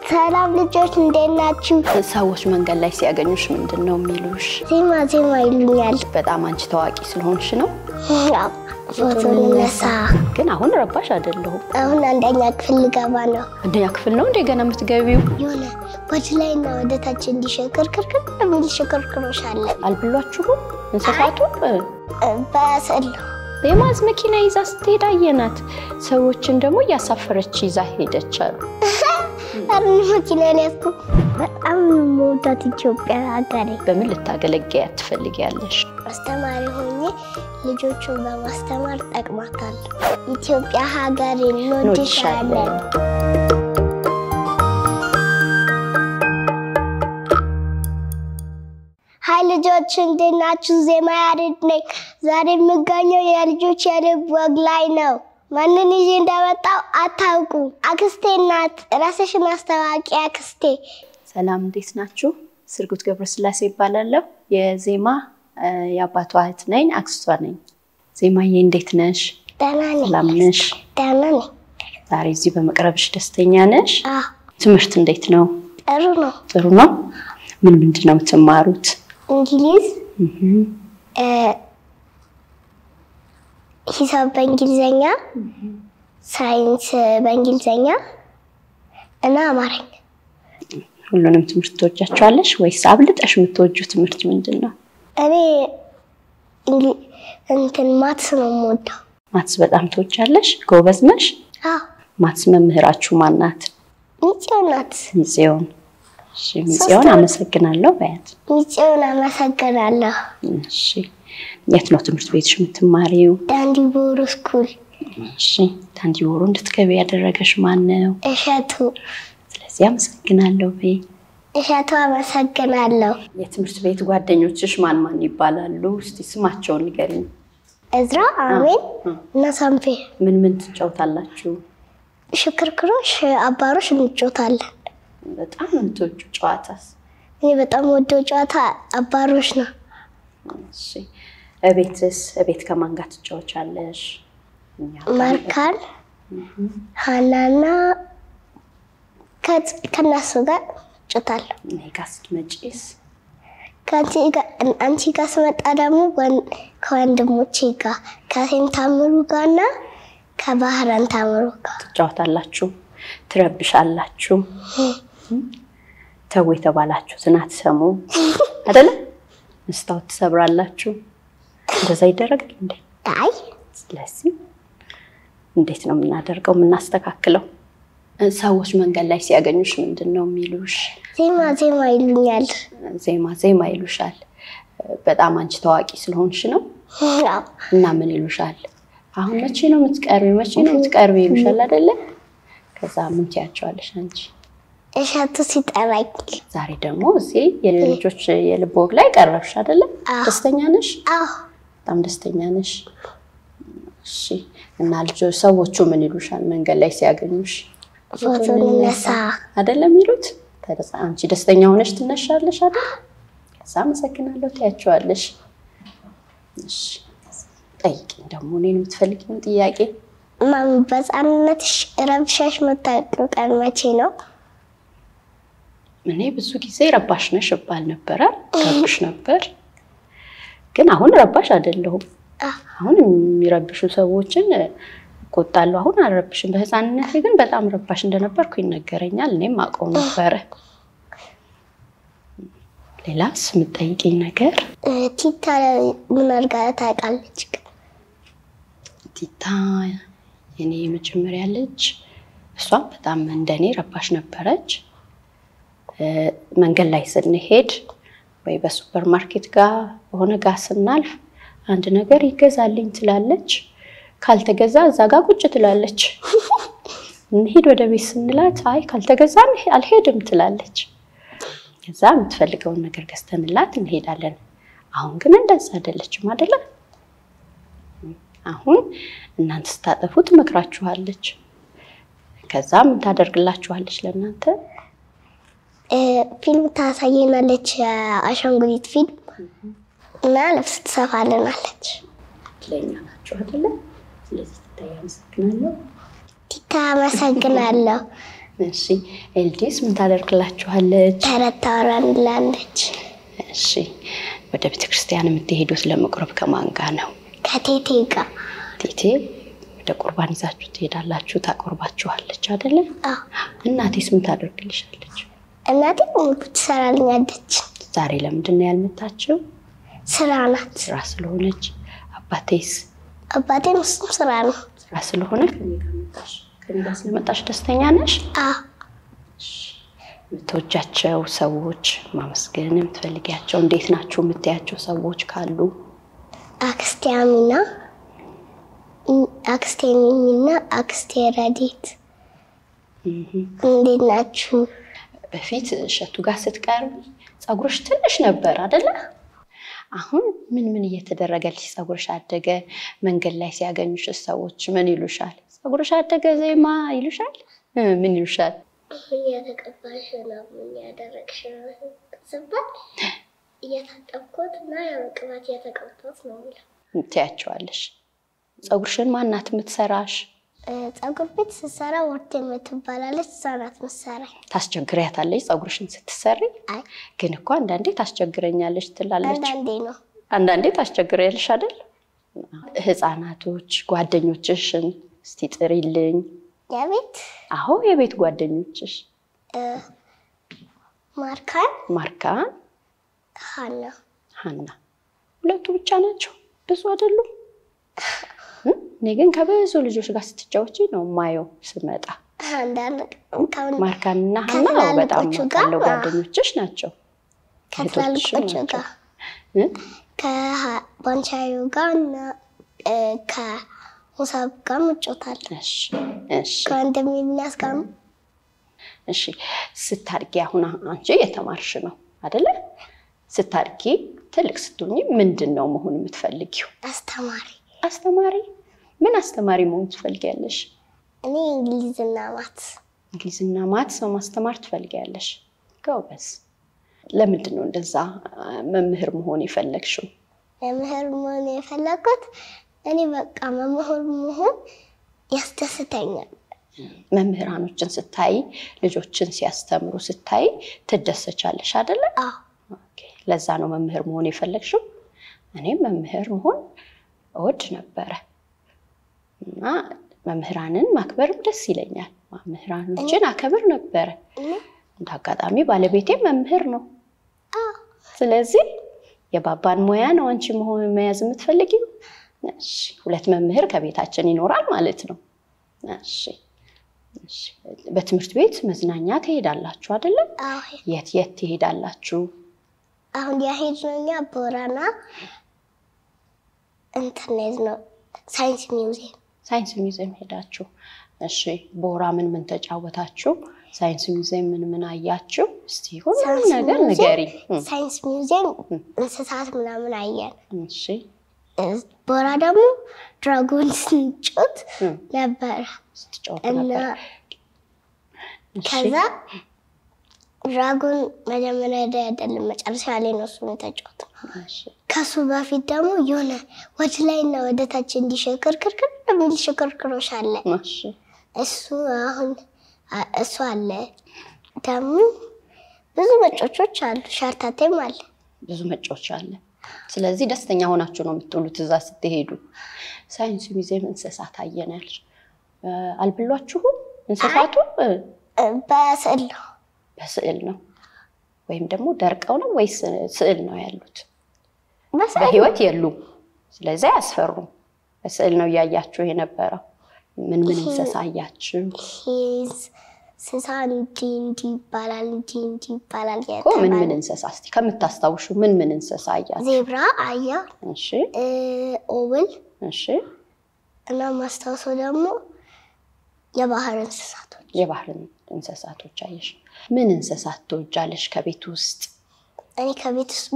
ሰላም ልጆች እንዴት ናችሁ? ሰዎች መንገድ ላይ ሲያገኙሽ ምንድነው የሚሉሽ? ዜማ ይሉኛል። በጣም አንቺ ታዋቂ ስለሆንሽ ነው? ያው ፎቶ ልነሳ። ግን አሁን ረባሽ አይደለሁም። አሁን አንደኛ ክፍል ልገባ ነው። አንደኛ ክፍል ነው እንዴ ገና የምትገቢው? የሆነ ወደ ላይና ወደ ታች እንዲሸከርከር ምን ሽከርከሮሻል? አልብሏችሁም? እንስሳቱ በስዕል የማዝ መኪና ይዛ ስትሄድ አየናት። ሰዎችን ደግሞ ያሳፈረች ይዛ ሄደች አሉ። አሁን መኪና ያስኩ በጣም ሞታት ኢትዮጵያ ሀገሬ። በምን ልታገለግያት ትፈልጊያለሽ? አስተማሪ ሆኜ ልጆቹን በማስተማር ጠቅማታለሁ። ኢትዮጵያ ሀገሬ እንወድሻለን። ሃይ ልጆች እንዴት ናችሁ? ዜማ ያሬድ ነኝ። ዛሬ የምገኘው የልጆች የልብ ወግ ላይ ነው። ማንን ይዤ እንደመጣው አታውቁም። አክስቴ ናት። ራስሽን አስተዋቂ አክስቴ። ሰላም እንዴት ናችሁ? ስርጉት ገብረስላሴ ይባላለሁ። የዜማ የአባቷ እህት ነኝ፣ አክስቷ ነኝ። ዜማዬ እንዴት ነሽ? ደህና ነኝ። ሰላም ነሽ? ደህና ነኝ። ዛሬ እዚህ በመቅረብሽ ደስተኛ ነሽ? አዎ። ትምህርት እንዴት ነው? ጥሩ ነው። ጥሩ ነው። ምንድን ነው የምትማሩት? እንግሊዝ፣ ሂሳብ በእንግሊዘኛ፣ ሳይንስ በእንግሊዘኛ እና አማርኛ። ሁሉንም ትምህርት ትወጃቸዋለሽ ወይስ አብልጠሽ የምትወጂው ትምህርት ምንድነው? እኔ ማትስ ነው የምወደው። ማትስ በጣም ትወጃለሽ? ጎበዝ ነሽ? አዎ። ማትስ መምህራችሁ ማን ናት? ሚጽዮን ናት። ሚጽዮን። እሺ ሚጽዮን አመሰግናለሁ በያት። ሚጽዮን አመሰግናለሁ። እሺ የት ነው ትምህርት ቤትሽ የምትማሪው? ዳንዲቦሮ ስኩል። እሺ ዳንዲቦሮ እንድትገቢ ያደረገሽ ማን ነው? እሸቱ። ስለዚህ አመሰግናለሁ በይ። እሸቱ አመሰግናለሁ። የትምህርት ቤት ጓደኞችሽ ማን ይባላሉ? እስቲ ስማቸውን ንገሪኝ። እዝራ፣ አሜን እና ሳምፔ። ምን ትጫወታላችሁ? ሽክርክሮሽ፣ አባሮሽ እንጫወታለን። በጣም የምትወጂው ጨዋታስ? እኔ በጣም ወደው ጨዋታ አባሮሽ ነው። እሺ እቤት ከማን ጋር ትጫወቻለሽ? ማርካን፣ ሃናና ከነሱ ጋር እጫወታለሁ። እኔ ጋር ስትመጪስ? አንቺ ጋር ስመጣ ደግሞ ከወንድሞቼ ጋር ከሴም ታምሩ ጋርና ከባህራን ታምሩ ጋር ትጫወታላችሁ፣ ትረብሻላችሁ። ተው የተባላችሁትን አትሰሙ አይደለ? መስታወት ትሰብራላችሁ። እንደዛ ይደረጋል እንዴ? አይ። ስለዚህ እንዴት ነው የምናደርገው የምናስተካክለው? ሰዎች መንገድ ላይ ሲያገኙሽ ምንድነው የሚሉሽ? ዜማ ይሉኛል። ዜማ ይሉሻል። በጣም አንቺ ታዋቂ ስለሆንሽ ነው? አዎ። እና ምን ይሉሻል? አሁን መቼ ነው የምትቀርቢው ይሉሻል አይደለ? ከዛ ምን ትያቸዋለሽ አንቺ? እሸቱ ሲጠራኝ። ዛሬ ደግሞ እዚህ የልጆች የልብ ወግ ላይ ቀረብሽ አይደለ? ደስተኛ ነሽ? አዎ። በጣም ደስተኛ ነሽ። እሺ እና ልጆች ሰዎቹ ምን ይሉሻል መንገድ ላይ ሲያገኙሽ? ፎቶ ልነሳ አይደለም ይሉት? ተረሳ አንቺ ደስተኛ ሆነሽ ትነሻለሽ አይደል? ከዛ አመሰግናለሁ ትያቸዋለሽ። እሺ ጠይቂኝ ደግሞ እኔን የምትፈልጊውን ጥያቄ። ማም በጻንነትሽ ረብሻሽ መታወቂያው ቀን መቼ ነው? እኔ ብዙ ጊዜ ረባሽ ነሽ እባል ነበር፣ ረብሽ ነበር። ግን አሁን ረባሽ አይደለሁም። አሁን የሚረብሹ ሰዎችን ቆጣለሁ። አሁን አልረብሽም። በህፃንነቴ ግን በጣም ረባሽ እንደነበርኩ ይነገረኛል። እኔም አውቀው ነበር። ሌላስ የምትጠይቂኝ ነገር? ቲታ ምን አድርጋ ታውቃለች? ቲታ የኔ የመጀመሪያ ልጅ፣ እሷም በጣም እንደኔ ረባሽ ነበረች። መንገድ ላይ ስንሄድ ወይ በሱፐር ማርኬት ጋር ሆነ ጋር ስናልፍ አንድ ነገር ይገዛልኝ ትላለች። ካልተገዛ እዛ ጋር ቁጭ ትላለች። እንሂድ ወደ ቤት ስንላት አይ ካልተገዛ አልሄድም ትላለች። ከዛ የምትፈልገውን ነገር ገዝተንላት እንሄዳለን። አሁን ግን እንደዛ አይደለችም አይደለ? አሁን እናንተ ስታጠፉ ትመክራችኋለች። ከዛ ምን ታደርግላችኋለች ለእናንተ? ፊልም ታሳየናለች፣ አሻንጉሊት ፊልም እና ልብስ ትሰፋልናለች። ለኛ ናችሁ አይደለ? ስለዚህ ታያመሰግናለሁ። ቲታ አመሰግናለሁ። እሺ ኤልዲስ ምን ታደርግላችኋለች? ተረት ታወራልናለች። እሺ ወደ ቤተክርስቲያን የምትሄዱት ለመቁረብ ከማን ጋር ነው? ከቴቴ ጋር። ቴቴ ወደ ቁርባን ይዛችሁ ትሄዳላችሁ፣ ታቆርባችኋለች አይደለ? አዎ። እናቴስ ምን ታደርግልሻለች? እናቴ ምግብ ትሰራልኛለች። ዛሬ ለምንድን ነው ያልመጣችው? ስራ ናት። ስራ ስለሆነች። አባቴስ? አባቴም እሱም ስራ ነው። ስራ ስለሆነ ከኔ ጋር መጣሽ። ከኔ ጋር ስለመጣሽ ደስተኛ ነሽ? አዎ። የምትወጃቸው ሰዎች ማመስገን የምትፈልጊያቸው እንዴት ናቸው የምትያቸው ሰዎች ካሉ? አክስቴ አሚና፣ አክስቴ ሚሚና አክስቴ ረዲት እንዴት ናችሁ? በፊት እሸቱ ጋር ስትቀርቢ ፀጉርሽ ትንሽ ነበር አይደለ? አሁን ምን እየተደረገልሽ ፀጉርሽ አደገ? መንገድ ላይ ሲያገኙሽ ሰዎች ምን ይሉሻል? ፀጉርሽ አደገ ዜማ ይሉሻል? ምን ይሉሻል? እየተቀባሽ ነው ምን ያደረግሽ ነው ስባል እየታጠብኩት እና ያው ቅባት እየተቀባሁት ነው የሚለው ትያቸዋለሽ። ፀጉርሽን ማናት የምትሰራሽ? ፀጉር ቤት ስትሰራ ወርቴ የምትባላለች እሷ ናት የምትሰራኝ። ታስቸግሪያታለሽ ፀጉርሽን ስትሰሪ? አይ ግን እኮ አንዳንዴ ታስቸግረኛለች ትላለች። አንዳንዴ ታስቸግሪያለሽ አይደል? ህፃናቶች ጓደኞችሽን እስቲ ጥሪልኝ። የቤት? አዎ የቤት ጓደኞችሽ። ማርካን፣ ሀና ሁለቱ ብቻ ናቸው? ብዙ አይደሉም? እኔ ግን ከብዙ ልጆች ጋር ስትጫወቺ ነው ማየው ስመጣ። ማርካንና ሀና በጣም ካለው ጓደኞችሽ ናቸው። ከትላልቆቹ ጋር ከባንቻዩ ጋር እና ከሙሳብ ጋር እንጫወታለን። እሺ ከወንድሜ ሚናስ ጋር። እሺ ስታድጊ አሁን አንቺ የተማርሽ ነው አይደለ? ስታድጊ ትልቅ ስትሆኚ ምንድነው መሆን የምትፈልጊው? አስተማሪ? ምን አስተማሪ መሆን ትፈልጊያለሽ? እኔ እንግሊዝና ማትስ ማስተማር ትፈልጊያለሽ? ጎበዝ። ለምንድን ነው እንደዛ መምህር መሆን የፈለግሽው? መምህር መሆን የፈለኩት እኔ በቃ መምህር መሆን ያስደስተኛል። መምህራኖችን ስታይ ልጆችን ሲያስተምሩ ስታይ ትደሰቻለሽ አይደለ? አዎ። ኦኬ። ለዛ ነው መምህር መሆን የፈለግሽው? እኔም መምህር መሆን እወድ ነበረ እና መምህራንን ማክበርም ደስ ይለኛል። መምህራኖችን አከብር ነበረ። እንደ አጋጣሚ ባለቤቴ መምህር ነው። ስለዚህ የባባን ሙያ ነው አንቺ መያዝ የምትፈልጊው? እሺ ሁለት መምህር ከቤታችን ይኖራል ማለት ነው። እሺ በትምህርት ቤት መዝናኛ ትሄዳላችሁ አይደለ? የት ትሄዳላችሁ? አሁን ያሄድነውኛ ቦራና ኢንተርኔት ነው ሳይንስ ሚውዚየም ሄዳችሁ። እሺ ቦራ ምን ተጫወታችሁ? ሳይንስ ሚውዚየም ምን አያችሁ? እስቲ ሁሉ ነገር ንገሪ። ሳይንስ ሚውዚየም እንስሳት ምናምን አየን። እሺ ቦራ ደግሞ ድራጎን ስንጫወት ነበር። ከዛ ድራጎን መጀመሪያ አይደለም መጨረሻ ላይ ነው እሱ የተጫወተው። ከሱ በፊት ደግሞ የሆነ ወደ ላይና ወደ ታች እንዲሽከርከር የሚል ሽክርክሮሽ አለ። እሱ አለ። ደግሞ ብዙ መጫወቻዎች አሉ። ሻርታቴም አለ። ብዙ መጫወቻ አለ። ስለዚህ ደስተኛ ሆናችሁ ነው የምትውሉት እዛ ስትሄዱ። ሳይንስ ሚውዚየም እንስሳት አየናል። አልብሏችሁም? እንስሳቱ በስዕል ነው ወይም ደግሞ ደርቀው ነው ወይስ ስዕል ነው ያሉት? በህይወት የሉም። ስለዚህ አያስፈሩም። በስዕል ነው ያያችሁ የነበረው። ምን እንስሳ አያችሁ? እንስሳ እንዲህ ይባላል እኮ ምን እንስሳ እስቲ ከምታስታውሹ ምን እንስሳ አያችሁ? ዜብራ አያ። እሺ ኦብል። እሺ እና ማስታወሰው ደግሞ የባህር እንስሳቶች አየሽ። ምን እንስሳት ትወጃለሽ ከቤት ውስጥ? እኔ ከቤት ውስጥ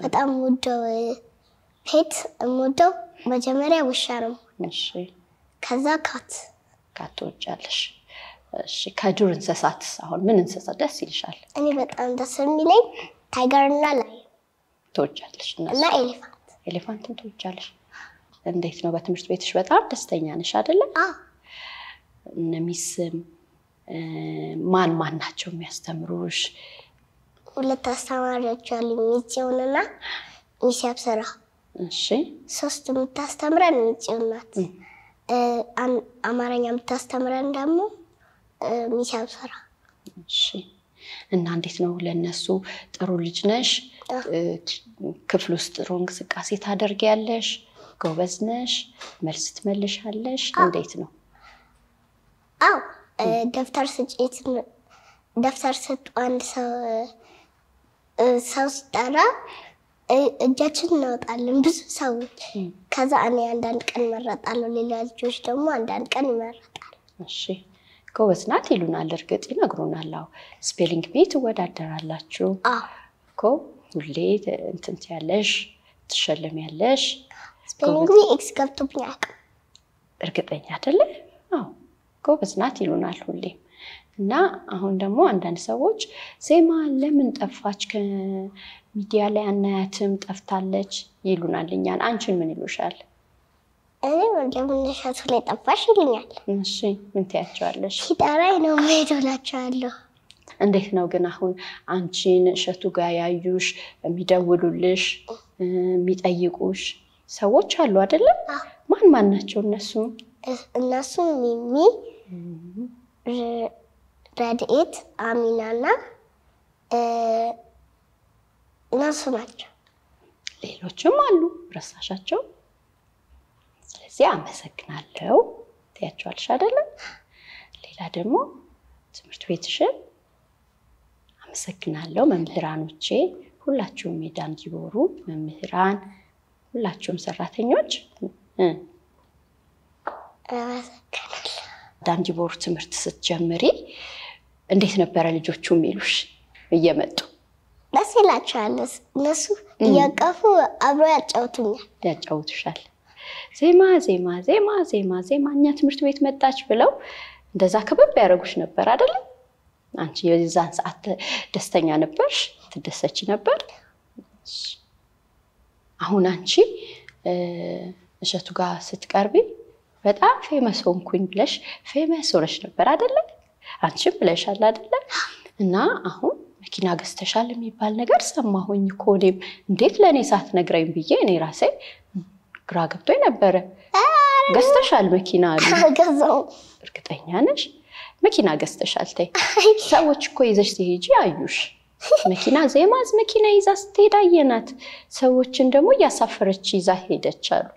በጣም የምወደው ፔት የምወደው መጀመሪያ ውሻ ነው። እሺ ከዛ ካት ትወጃለሽ? እሺ ከዱር እንስሳት አሁን ምን እንስሳ ደስ ይልሻል? እኔ በጣም ደስ የሚለኝ ታይገርና ላይን ትወጃለሽ? እና ኤሌፋንትን ትወጃለሽ? እንዴት ነው በትምህርት ቤትሽ በጣም ደስተኛ ነሽ አይደለ? አዎ። እነሚስም ማን ናቸው የሚያስተምሩሽ? ሁለት አስተማሪዎች አሉ፣ ሚጽዮንና ሚስ አብስራ። እሺ። ሶስት የምታስተምረን ሚጽዮን ናት። አማርኛ የምታስተምረን ደግሞ ሚስ አብስራ። እሺ። እና እንዴት ነው ለነሱ ጥሩ ልጅ ነሽ? ክፍል ውስጥ ጥሩ እንቅስቃሴ ታደርጊያለሽ? ጎበዝ ነሽ? መልስ ትመልሻለሽ? እንዴት ነው? አዎ ደፍተር ሰጡ አንድ ሰው ሲጠራ እጃችን እናወጣለን ብዙ ሰዎች። ከዛ እኔ አንዳንድ ቀን እመረጣለሁ፣ ሌላ ልጆች ደግሞ አንዳንድ ቀን ይመረጣሉ። እሺ ጎበዝ ናት ይሉናል፣ እርግጥ ይነግሩናል። አዎ ስፔሊንግ ቢ ትወዳደራላችሁ እኮ ሁሌ እንትን ትያለሽ፣ ትሸለሚያለሽ። ስፔሊንግ ቢ ኤክስ ገብቶብኝ አያውቅም። እርግጠኛ አይደለ? አዎ ጎበዝ ናት ይሉናል ሁሌ። እና አሁን ደግሞ አንዳንድ ሰዎች ዜማ ለምን ጠፋች ከሚዲያ ላይ አናያትም ጠፍታለች ይሉናል እኛን። አንቺን ምን ይሉሻል? እኔ ለምን እሸቱ ላይ ጠፋሽ ይሉኛል። እሺ ምን ትያቸዋለሽ? ሲጠራኝ ነው የምሄድላቸዋለሁ። እንዴት ነው ግን አሁን አንቺን እሸቱ ጋር ያዩሽ የሚደውሉልሽ የሚጠይቁሽ ሰዎች አሉ አይደለ? ማን ናቸው እነሱ? እነሱ ሚሚ፣ ረድኤት፣ አሚናና እነሱ ናቸው። ሌሎችም አሉ ረሳሻቸው? ስለዚህ አመሰግናለሁ ትያቸዋለሽ አይደለ? ሌላ ደግሞ ትምህርት ቤትሽን አመሰግናለሁ መምህራኖቼ፣ ሁላችሁም የዳንዲቦሩ መምህራን፣ ሁላችሁም ሰራተኞች አመሰግናለሁ። ዳንዲቦሩ ትምህርት ስትጀምሪ እንዴት ነበረ ልጆቹ የሚሉሽ እየመጡ? ደስ ይላቸዋል። እነሱ እያቀፉ አብሮ ያጫውቱሻል። ዜማ ዜማ ዜማ ዜማ ዜማ እኛ ትምህርት ቤት መጣች ብለው እንደዛ ክብብ ያደርጉሽ ነበር አይደል? አንቺ የዛን ሰዓት ደስተኛ ነበርሽ? ትደሰቺ ነበር? አሁን አንቺ እሸቱ ጋር ስትቀርቢ በጣም ፌመስ ሆንኩኝ ብለሽ ፌመስ ሆነሽ ነበር አይደል? አንቺም ብለሻል አይደል? እና አሁን መኪና ገዝተሻል የሚባል ነገር ሰማሁኝ እኮ። እኔም እንዴት ለኔ ሳትነግረኝ ብዬ እኔ ራሴ ግራ ገብቶኝ ነበር። ገዝተሻል መኪና አሉ? ገዛው። እርግጠኛ ነሽ? መኪና ገዝተሻል? ተይ ሰዎች እኮ ይዘሽ ሲሄጂ አዩሽ። መኪና ዜማዝ መኪና ይዛ ስትሄድ አየናት። ሰዎችን ደግሞ እያሳፈረች ይዛ ሄደች አሉ።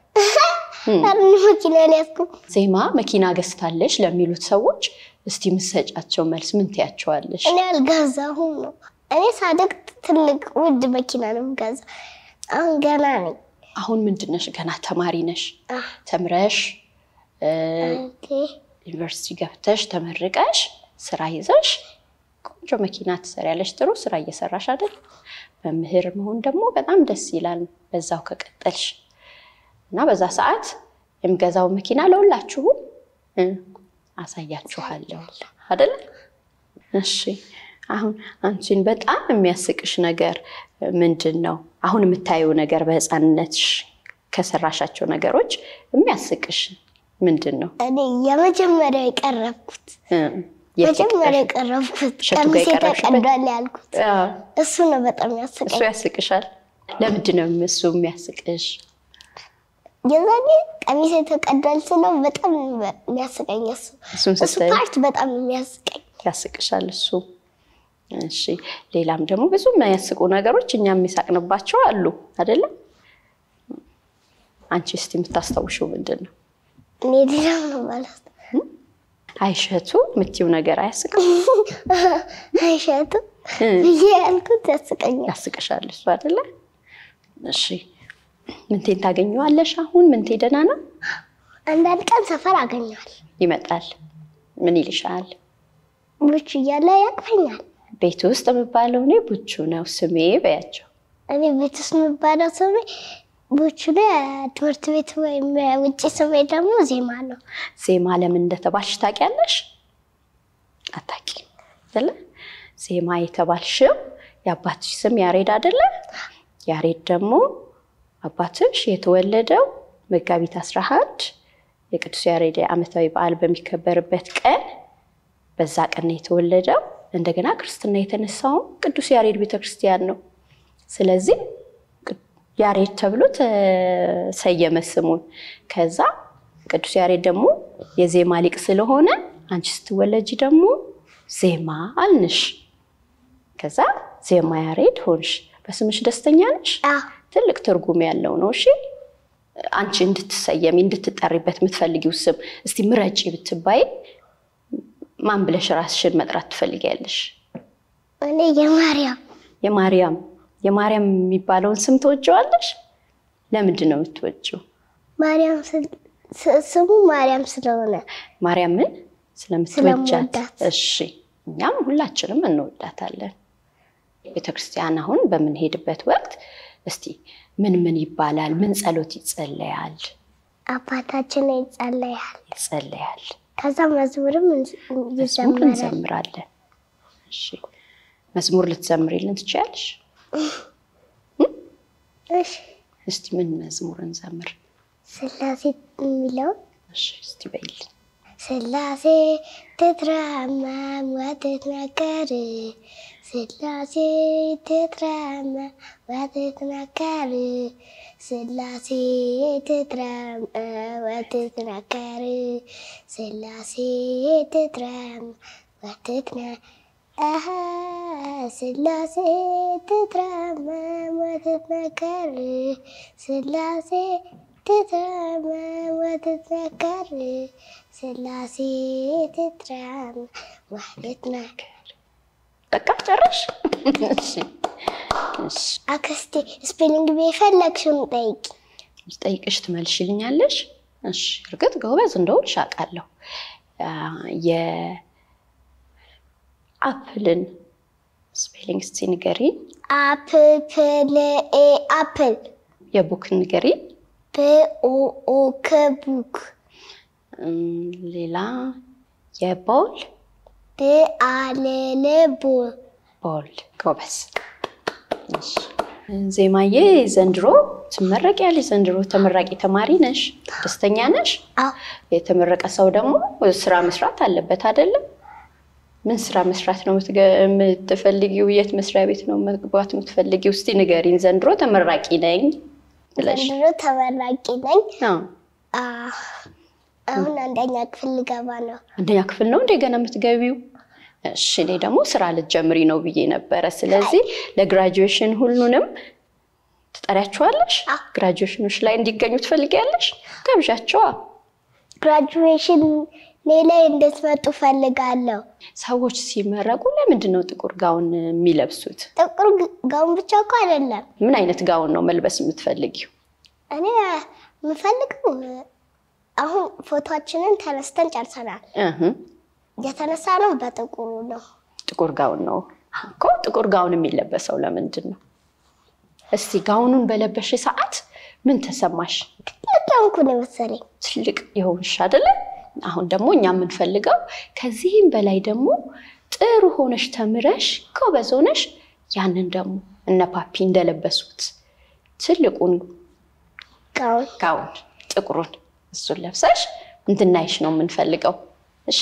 መኪና ሊያስኩ ዜማ መኪና ገዝታለሽ ለሚሉት ሰዎች እስቲ ምሰጫቸው መልስ ምን ትያቸዋለሽ? እኔ አልገዛሁም ነው። እኔ ሳድግ ትልቅ ውድ መኪና ነው የምገዛው። አሁን ገና ነኝ። አሁን ምንድነሽ? ገና ተማሪ ነሽ። ተምረሽ ዩኒቨርሲቲ ገብተሽ ተመርቀሽ ስራ ይዘሽ ቆንጆ መኪና ትሰሪያለሽ። ጥሩ ስራ እየሰራሽ አይደል? መምህር መሆን ደግሞ በጣም ደስ ይላል በዛው ከቀጠልሽ። እና በዛ ሰዓት የምገዛው መኪና ለሁላችሁም አሳያችኋለሁ አይደል? እሺ አሁን አንቺን በጣም የሚያስቅሽ ነገር ምንድነው? አሁን የምታየው ነገር በህፃንነትሽ ከሰራሻቸው ነገሮች የሚያስቅሽ ምንድነው? እኔ የመጀመሪያው የቀረብኩት ቀሚሴ ተቀዷል ያልኩት እሱ ነው በጣም ያስቀኝ። እሱ ያስቅሻል? ለምንድነው እሱ የሚያስቅሽ? የዛኔ ቀሚሴ ተቀዷል ስለው በጣም የሚያስቀኝ እሱ ፓርት በጣም የሚያስቀኝ ያስቅሻል እሱ። እሺ ሌላም ደግሞ ብዙ የሚያስቁ ነገሮች እኛ የሚሳቅንባቸው አሉ አይደለ? አንቺ እስቲ የምታስታውሽው ምንድነው? እኔ ሌላው ነው ማለት አይሸቱ የምትይው ነገር አያስቅም? አይሸቱ ይሄ ያልኩት ያስቀኛል። ያስቅሻል እሱ አይደለ? እሺ ምንቴን ታገኘዋለሽ አሁን? ምንቴ ደህና ነው? አንዳንድ ቀን ሰፈር አገኘዋል። ይመጣል። ምን ይልሻል? ቡቹ እያለ ያቅፈኛል። ቤት ውስጥ የሚባለው እኔ ቡቹ ነው ስሜ በያቸው። እኔ ቤት ውስጥ የሚባለው ስሜ ቡቹ ነው። ትምህርት ቤት ወይም ውጪ ስሜ ደግሞ ዜማ ነው። ዜማ ለምን እንደተባልሽ ታውቂያለሽ? አታውቂም አይደለ? ዜማ የተባልሽው የአባትሽ ስም ያሬድ አይደለ? ያሬድ ደግሞ አባትሽ የተወለደው መጋቢት 11 የቅዱስ ያሬድ ዓመታዊ በዓል በሚከበርበት ቀን በዛ ቀን የተወለደው እንደገና ክርስትና የተነሳው ቅዱስ ያሬድ ቤተክርስቲያን ነው ስለዚህ ያሬድ ተብሎ ተሰየመ ስሙን ከዛ ቅዱስ ያሬድ ደግሞ የዜማ ሊቅ ስለሆነ አንቺ ስትወለጂ ደግሞ ዜማ አልንሽ ከዛ ዜማ ያሬድ ሆንሽ በስምሽ ደስተኛ ነሽ ትልቅ ትርጉም ያለው ነው እሺ አንቺ እንድትሰየሚ እንድትጠሪበት የምትፈልጊው ስም እስቲ ምረጪ ብትባይ ማን ብለሽ ራስሽን መጥራት ትፈልጊያለሽ እኔ የማርያም የሚባለውን ስም ትወጂዋለሽ ለምንድን ነው የምትወጂው ማርያም ስሙ ማርያም ስለሆነ ማርያምን ስለምትወጃት እሺ እኛም ሁላችንም እንወዳታለን ቤተክርስቲያን አሁን በመንሄድበት ወቅት እስቲ ምን ይባላል ምን ጸሎት ይጸለያል አባታችን ይጸለያል ከዛ መዝሙርም እንዘምራለን እሺ መዝሙር ልትዘምሪልን ትችያለሽ እሺ እስቲ ምን መዝሙር እንዘምር ስላሴ የሚለው እሺ እስቲ በይልኝ ስላሴ ተትረመም ወትትነገር ስላሴ ተትረመም ወትትነገር ስላሴ ተትረመም ወትትነገር ስላሴ ተትረመም ወትትነገር ስላሴ ተትረመም ወትትነገር ስላሴ تترمم وتتذكر سلاسي تترمم وتتنكر በቃ ጨረሽ አክስቴ ስፔሊንግ ቢፈልግ ሽን ጠይቅሽ ትመልሽልኛለሽ እሺ እርግጥ ጎበዝ እንደሆንሽ አውቃለሁ የአፕልን ስፔሊንግ እስቲ ንገሪኝ አፕል የቡክ ንገሪኝ ከቡክ ሌላ የቦል ቦል ጎበዝ እሺ ዜማዬ ዘንድሮ ትመረቂያለሽ ዘንድሮ ተመራቂ ተማሪ ነሽ ደስተኛ ነሽ የተመረቀ ሰው ደግሞ ስራ መስራት አለበት አይደል ምን ስራ መስራት ነው የምትፈልጊው የት መስሪያ ቤት ነው መግባት የምትፈልጊው እስቲ ንገሪኝ ዘንድሮ ተመራቂ ነኝ ዘንድሮ ተመራቂ ነኝ አሁን አንደኛ ክፍል ገባ ነው አንደኛ ክፍል ነው እንደገና የምትገቢው እሺ እኔ ደግሞ ስራ ልትጀምሪ ነው ብዬ ነበር ስለዚህ ለግራጁዌሽን ሁሉንም ትጠሪያቸዋለሽ ግራጁዌሽኖች ላይ እንዲገኙ ትፈልጊያለሽ ጋብዣቸው ግራጁዌሽን ላይ እንድትመጡ ፈልጋለሁ ሰዎች ሲመረቁ ለምንድን ነው ጥቁር ጋውን የሚለብሱት ጥቁር ጋውን ብቻ እኮ አይደለም ምን አይነት ጋውን ነው መልበስ የምትፈልጊው እኔ የምፈልገው አሁን ፎቶአችንን ተነስተን ጨርሰናል የተነሳነው በጥቁሩ ነው ጥቁር ጋውን ነው እኮ ጥቁር ጋውን የሚለበሰው ለምንድን ነው እስቲ ጋውኑን በለበሽ ሰዓት ምን ተሰማሽ ለታንኩ ነው መሰለኝ ትልቅ ይሆንሽ አይደል አሁን ደግሞ እኛ የምንፈልገው ከዚህም በላይ ደግሞ ጥሩ ሆነሽ ተምረሽ ጎበዝ ሆነሽ ያንን ደግሞ እነ ፓፒ እንደለበሱት ትልቁን ጋውን ጥቁሩን እሱን ለብሰሽ እንድናይሽ ነው የምንፈልገው እሺ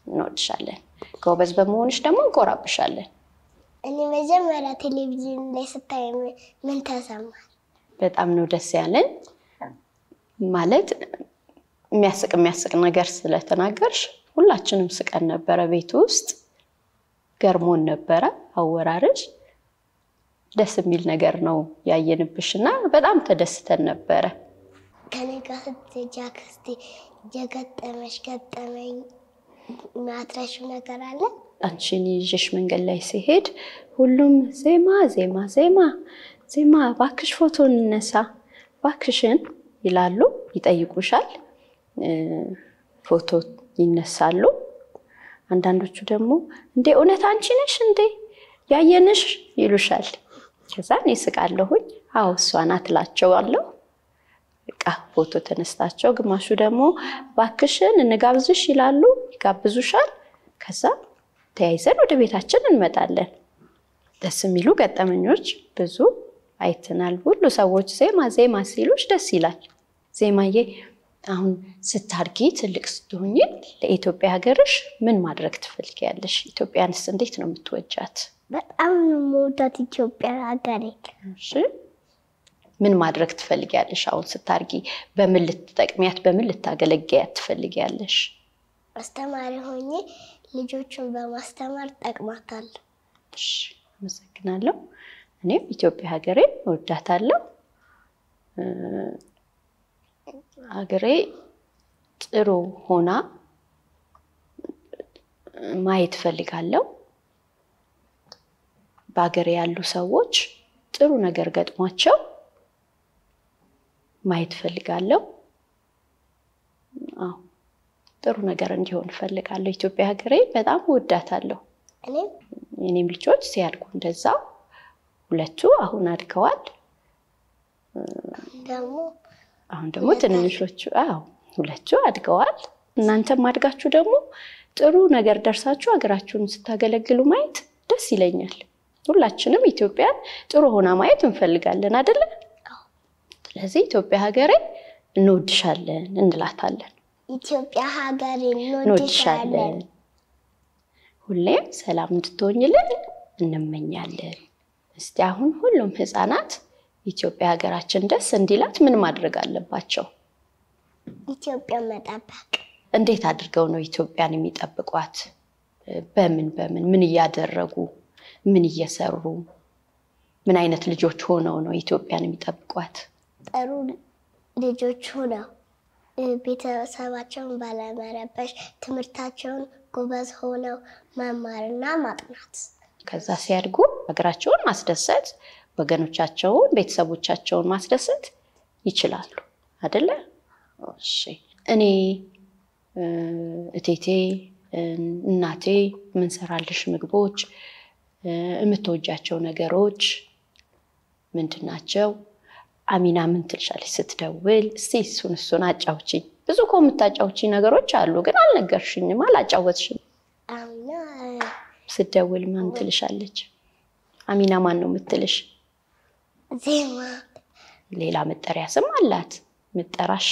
እንወድሻለን ጎበዝ በመሆንሽ ደግሞ እንቆራብሻለን እኔ መጀመሪያ ቴሌቪዥን ላይ ስታይ ምን ተሰማሽ በጣም ነው ደስ ያለን ማለት የሚያስቅ ነገር ስለተናገርሽ ሁላችንም ስቀን ነበር ቤት ውስጥ ገርሞን ነበር አወራርሽ ደስ የሚል ነገር ነው ያየንብሽና በጣም ተደስተን ነበር ከኔ ጋር ስትጃክስቲ ገጠመኝ ማትረሹ ነገር አለ አንቺን ይዤሽ መንገድ ላይ ሲሄድ ሁሉም ዜማ ባክሽ ፎቶ እንነሳ ባክሽን ይላሉ ይጠይቁሻል ፎቶ ይነሳሉ አንዳንዶቹ ደግሞ እንዴ እውነት አንቺ ነሽ እንዴ ያየንሽ ይሉሻል ከዛ እኔ ስቃለሁኝ አው እሷ ናት እላቸዋለሁ በቃ ፎቶ ተነስታቸው ግማሹ ደግሞ ባክሽን እንጋብዝሽ ይላሉ ይጋብዙሻል ከዛ ተያይዘን ወደ ቤታችን እንመጣለን ደስ የሚሉ ገጠመኞች ብዙ አይተናል ሁሉ ሰዎች ዜማ ሲሉሽ ደስ ይላል ዜማዬ አሁን ስታድጊ ትልቅ ስትሆኚ ለኢትዮጵያ ሀገርሽ ምን ማድረግ ትፈልጊያለሽ? ኢትዮጵያንስ እንዴት ነው የምትወጃት? በጣም ነው የምወዳት ኢትዮጵያ ሀገሬ። እሺ ምን ማድረግ ትፈልጊያለሽ? አሁን ስታድጊ በምን ልትጠቅሚያት በምን ልታገለግያት ትፈልጊያለሽ? አስተማሪ ሆኜ ልጆችን በማስተማር ጠቅማታለሁ። እሺ አመሰግናለሁ። እኔም ኢትዮጵያ ሀገሬን እወዳታለሁ። ሀገሬ ጥሩ ሆና ማየት ፈልጋለሁ። በሀገሬ ያሉ ሰዎች ጥሩ ነገር ገጥሟቸው ማየት ፈልጋለሁ። ጥሩ ነገር እንዲሆን ፈልጋለሁ። ኢትዮጵያ ሀገሬ በጣም እወዳታለሁ። እኔም ልጆች ሲያድጉ እንደዛ ሁለቱ አሁን አድገዋል። አሁን ደግሞ ትንንሾቹ ሁለቱ አድገዋል። እናንተም አድጋችሁ ደግሞ ጥሩ ነገር ደርሳችሁ ሀገራችሁን ስታገለግሉ ማየት ደስ ይለኛል። ሁላችንም ኢትዮጵያን ጥሩ ሆና ማየት እንፈልጋለን አይደል? ስለዚህ ኢትዮጵያ ሀገሬ እንወድሻለን እንላታለን። ኢትዮጵያ ሀገሬ እንወድሻለን። ሁሌም ሰላም እንድትሆኝልን እንመኛለን። እስቲ አሁን ሁሉም ህፃናት ኢትዮጵያ ሀገራችን ደስ እንዲላት ምን ማድረግ አለባቸው? ኢትዮጵያ መጠበቅ። እንዴት አድርገው ነው ኢትዮጵያን የሚጠብቋት? በምን ምን እያደረጉ ምን እየሰሩ ምን አይነት ልጆች ሆነው ነው ኢትዮጵያን የሚጠብቋት? ጥሩ ልጆች ሆነው ቤተሰባቸውን ባለመረበሽ ትምህርታቸውን ጎበዝ ሆነው መማርና ማጥናት። ከዛ ሲያድጉ ሀገራቸውን ማስደሰት ወገኖቻቸውን ቤተሰቦቻቸውን ማስደሰት ይችላሉ አይደለ? እሺ እኔ እቴቴ እናቴ ምን ሰራልሽ ምግቦች የምትወጃቸው ነገሮች ምንድናቸው? አሚና ምን ትልሻለች ስትደውል? እስቲ እሱን አጫውቺኝ። ብዙ እኮ የምታጫውቺኝ ነገሮች አሉ ግን አልነገርሽኝም፣ አላጫወትሽም። አሚና ስትደውል ምን ትልሻለች? አሚና ማን ነው የምትልሽ? ዜማ። ሌላ መጠሪያ ስም አላት ምጠራሽ?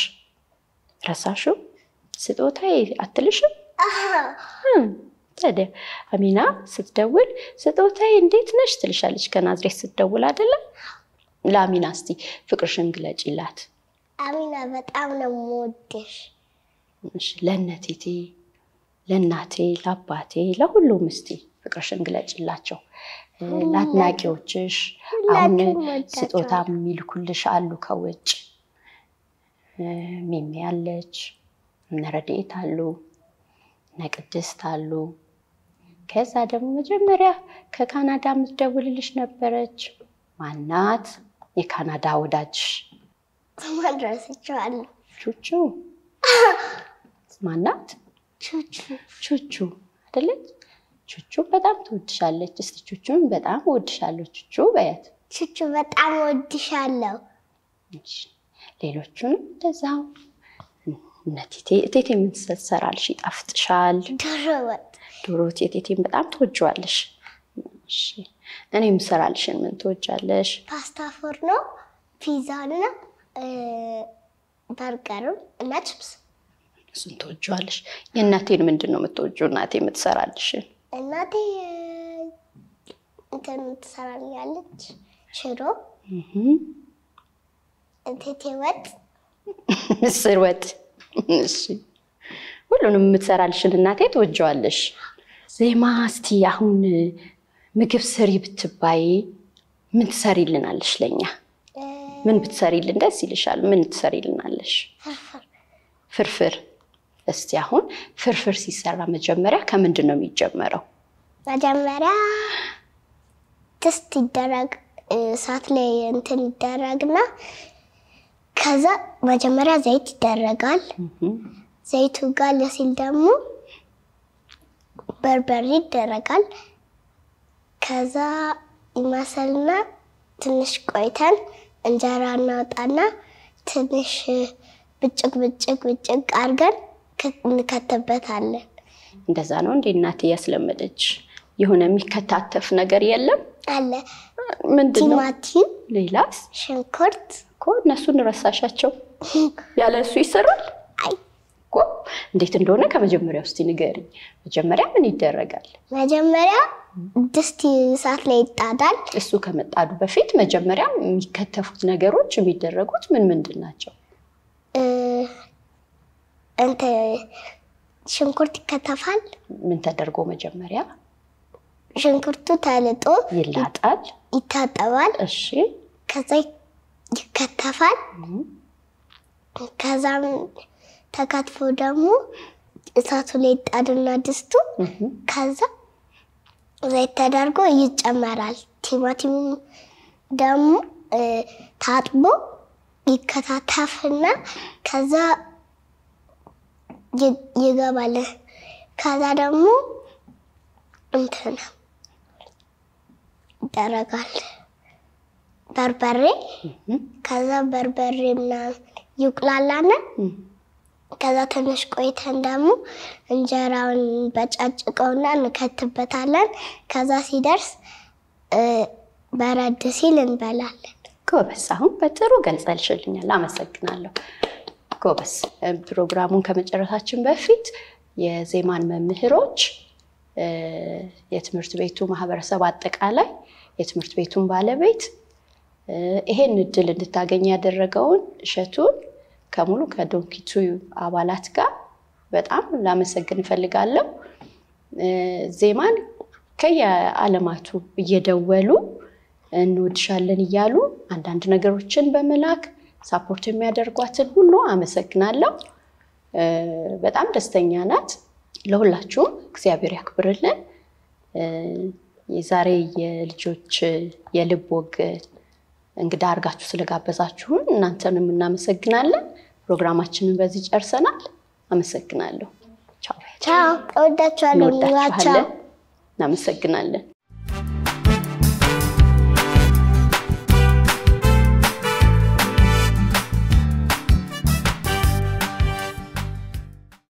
ረሳሽው? ስጦታዬ አትልሽም? ታዲያ አሚና ስትደውል ስጦታዬ እንዴት ነሽ ትልሻለች። ከናዝሬት ስትደውል አይደለ? ለአሚና እስቲ ፍቅርሽን ግለጪላት። አሚና በጣም ነው የምወድሽ። እሺ ለእነቴቴ ለእናቴ ለአባቴ ለሁሉም እስቲ ፍቅርሽን ግለጪላቸው። ለአድናቂዎችሽ አሁን ስጦታ የሚልኩልሽ አሉ ከውጭ። ሚሚ አለች፣ እነ ረድኤት አሉ፣ እነ ቅድስት አሉ። ከዛ ደግሞ መጀመሪያ ከካናዳ የምትደውልልሽ ነበረች። ማናት? የካናዳ ወዳጅሽ ማድረስቻለሁ። ቹቹ ማናት? ቹቹ አይደለች? ቹቹ በጣም ትወድሻለች። እስቲ ቹቹን በጣም እወድሻለሁ ቹቹ በያት። ቹቹ በጣም እወድሻለሁ። እሺ ሌሎቹንም እንደዛው። እቴቴ ምን ትሰራልሽ? ይጣፍጥሻል? ዶሮ ወጥ። ዶሮ ወጥ እቴቴን በጣም ትወጂዋለሽ። እሺ እኔ የምሰራልሽን ምን ትወጃለሽ? ፓስታ ፎርኖ፣ ፒዛና በርገር እና ቺፕስ። እሱን ትወጂዋለሽ። የእናቴን ምንድን ነው የምትወጂው? እናቴ የምትሰራልሽን? እናቴ እንትን ትሰራልኛለች ሽሮ፣ እቴቴ ወጥ፣ ምስር ወጥ። እሺ ሁሉንም የምትሰራልሽን እናቴ ትወጂዋለሽ። ዜማ እስቲ አሁን ምግብ ስሪ ብትባይ ምን ትሰሪልናለሽ ለኛ? ምን ብትሰሪልን ደስ ይልሻል? ምን ትሰሪልናለሽ? ፍርፍር። እስቲ አሁን ፍርፍር ሲሰራ መጀመሪያ ከምንድን ነው የሚጀመረው? መጀመሪያ ድስት ይደረግ፣ እሳት ላይ እንትን ይደረግና ከዛ መጀመሪያ ዘይት ይደረጋል። ዘይቱ ጋር ሲል ደግሞ በርበሬ ይደረጋል። ከዛ ይማሰልና ትንሽ ቆይተን እንጀራ እናወጣና ትንሽ ብጭቅ አድርገን እንከተበታለን። እንደዛ ነው እንዴ እናቴ ያስለመደች? የሆነ የሚከታተፍ ነገር የለም? አለ። ምንድነው? ቲማቲም፣ ሌላስ? ሽንኩርት። እኮ እነሱን ረሳሻቸው። ያለ እሱ ይሰራል? እኮ እንዴት እንደሆነ ከመጀመሪያው እስቲ ንገሪኝ። መጀመሪያ ምን ይደረጋል? መጀመሪያ ድስት እሳት ላይ ይጣዳል። እሱ ከመጣዱ በፊት መጀመሪያ የሚከተፉት ነገሮች የሚደረጉት ምንድን ናቸው? እንተ ሽንኩርት ይከተፋል። ምን ተደርጎ መጀመሪያ? ሽንኩርቱ ተልጦ ይላጣል፣ ይታጠባል። እሺ ከዛ ይከተፋል። ከዛም ተከትፎ ደግሞ እሳቱ ላይ ይጣድና ድስቱ ከዛ ዘይት ተደርጎ ይጨመራል። ቲማቲም ደግሞ ታጥቦ ይከታተፍና ከዛ ይገባል። ከዛ ደግሞ እንትን ይደረጋል በርበሬ። ከዛ በርበሬና ይቁላላና ከዛ ትንሽ ቆይተን ደግሞ እንጀራውን በጫጭቀውና እንከትበታለን። ከዛ ሲደርስ በረድ ሲል እንበላለን። ጎበዝ፣ አሁን በጥሩ ገልጸልሽልኛል፣ አመሰግናለሁ። ጎበዝ። ፕሮግራሙን ከመጨረሳችን በፊት የዜማን መምህሮች የትምህርት ቤቱ ማህበረሰብ አጠቃላይ የትምህርት ቤቱን ባለቤት ይሄን እድል እንድታገኝ ያደረገውን እሸቱን ከሙሉ ከዶንኪቱ አባላት ጋር በጣም ላመሰግን ፈልጋለሁ። ዜማን ከየዓለማቱ እየደወሉ እንወድሻለን እያሉ አንዳንድ ነገሮችን በመላክ ሳፖርት የሚያደርጓትን ሁሉ አመሰግናለሁ። በጣም ደስተኛ ናት። ለሁላችሁም እግዚአብሔር ያክብርልን። የዛሬ የልጆች የልብ ወግ እንግዳ አርጋችሁ ስለጋበዛችሁን እናንተንም እናመሰግናለን። ፕሮግራማችንን በዚህ ጨርሰናል። አመሰግናለሁ። ቻው ቻው። እወዳችኋለሁ። እናመሰግናለን።